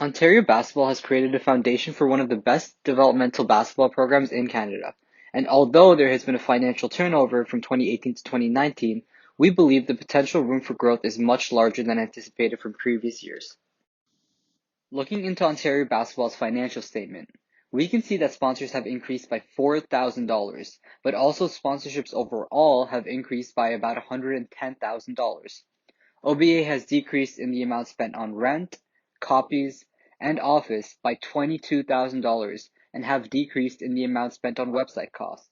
Ontario basketball has created a foundation for one of the best developmental basketball programs in Canada. And although there has been a financial turnover from 2018 to 2019, we believe the potential room for growth is much larger than anticipated from previous years. Looking into Ontario basketball's financial statement, we can see that sponsors have increased by $4,000, but also sponsorships overall have increased by about $110,000. OBA has decreased in the amount spent on rent, copies, and office by $22,000 and have decreased in the amount spent on website costs.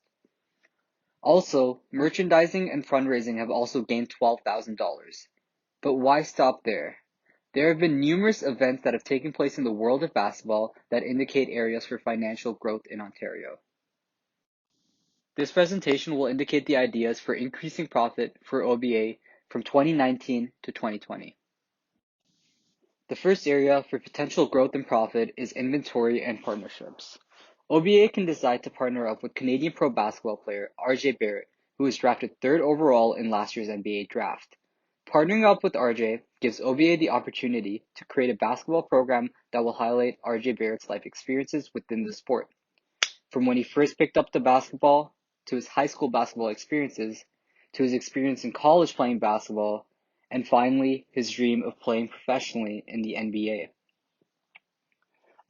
Also, merchandising and fundraising have also gained $12,000. But why stop there? There have been numerous events that have taken place in the world of basketball that indicate areas for financial growth in Ontario. This presentation will indicate the ideas for increasing profit for OBA from 2019 to 2020. The first area for potential growth and profit is inventory and partnerships. OBA can decide to partner up with Canadian pro basketball player RJ Barrett, who was drafted third overall in last year's NBA draft. Partnering up with RJ gives OBA the opportunity to create a basketball program that will highlight RJ Barrett's life experiences within the sport. From when he first picked up the basketball, to his high school basketball experiences, to his experience in college playing basketball, and finally, his dream of playing professionally in the NBA.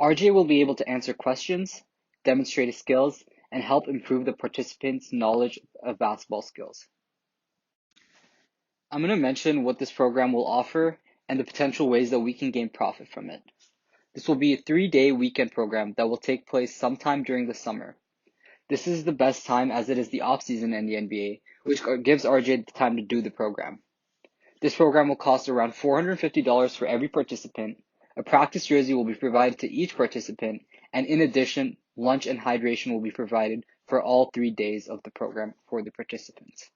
RJ will be able to answer questions, demonstrate his skills, and help improve the participants' knowledge of basketball skills. I'm going to mention what this program will offer and the potential ways that we can gain profit from it. This will be a 3-day weekend program that will take place sometime during the summer. This is the best time as it is the off-season in the NBA, which gives RJ the time to do the program. This program will cost around $450 for every participant. A practice jersey will be provided to each participant, and in addition, lunch and hydration will be provided for all 3 days of the program for the participants.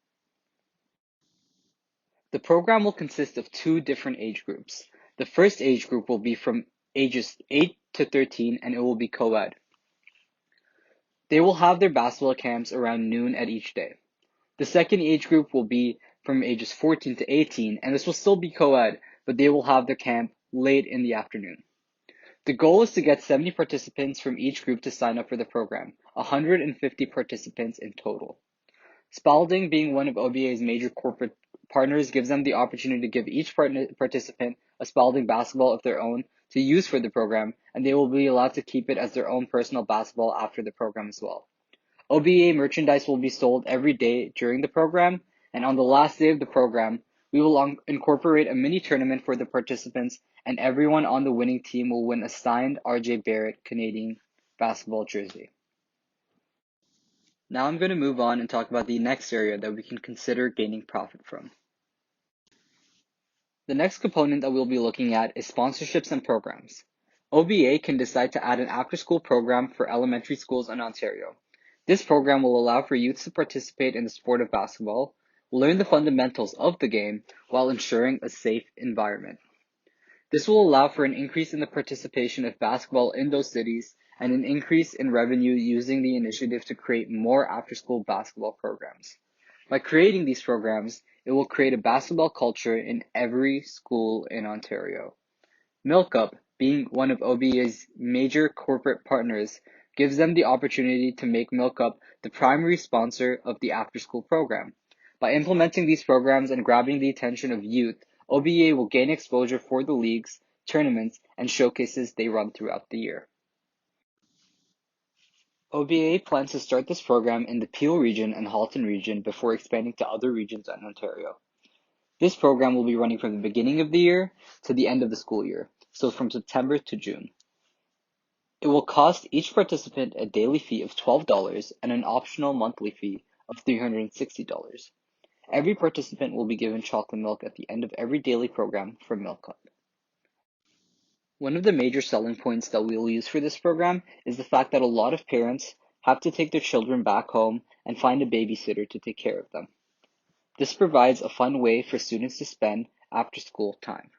The program will consist of 2 different age groups. The first age group will be from ages 8 to 13, and it will be co-ed. They will have their basketball camps around noon at each day. The second age group will be from ages 14 to 18, and this will still be co-ed, but they will have their camp late in the afternoon. The goal is to get 70 participants from each group to sign up for the program, 150 participants in total. Spalding, being one of OBA's major corporate partners, gives them the opportunity to give each participant a Spalding basketball of their own to use for the program, and they will be allowed to keep it as their own personal basketball after the program as well. OBA merchandise will be sold every day during the program, and on the last day of the program, we will incorporate a mini tournament for the participants, and everyone on the winning team will win a signed RJ Barrett Canadian basketball jersey. Now I'm going to move on and talk about the next area that we can consider gaining profit from. The next component that we'll be looking at is sponsorships and programs. OBA can decide to add an after-school program for elementary schools in Ontario. This program will allow for youths to participate in the sport of basketball, learn the fundamentals of the game, while ensuring a safe environment. This will allow for an increase in the participation of basketball in those cities and an increase in revenue using the initiative to create more after-school basketball programs. By creating these programs, it will create a basketball culture in every school in Ontario. Milk Up, being one of OBA's major corporate partners, gives them the opportunity to make Milk Up the primary sponsor of the after-school program. By implementing these programs and grabbing the attention of youth, OBA will gain exposure for the leagues, tournaments, and showcases they run throughout the year. OBA plans to start this program in the Peel region and Halton region before expanding to other regions in Ontario. This program will be running from the beginning of the year to the end of the school year, so from September to June. It will cost each participant a daily fee of $12 and an optional monthly fee of $360. Every participant will be given chocolate milk at the end of every daily program from Milk Up. One of the major selling points that we will use for this program is the fact that a lot of parents have to take their children back home and find a babysitter to take care of them. This provides a fun way for students to spend after school time.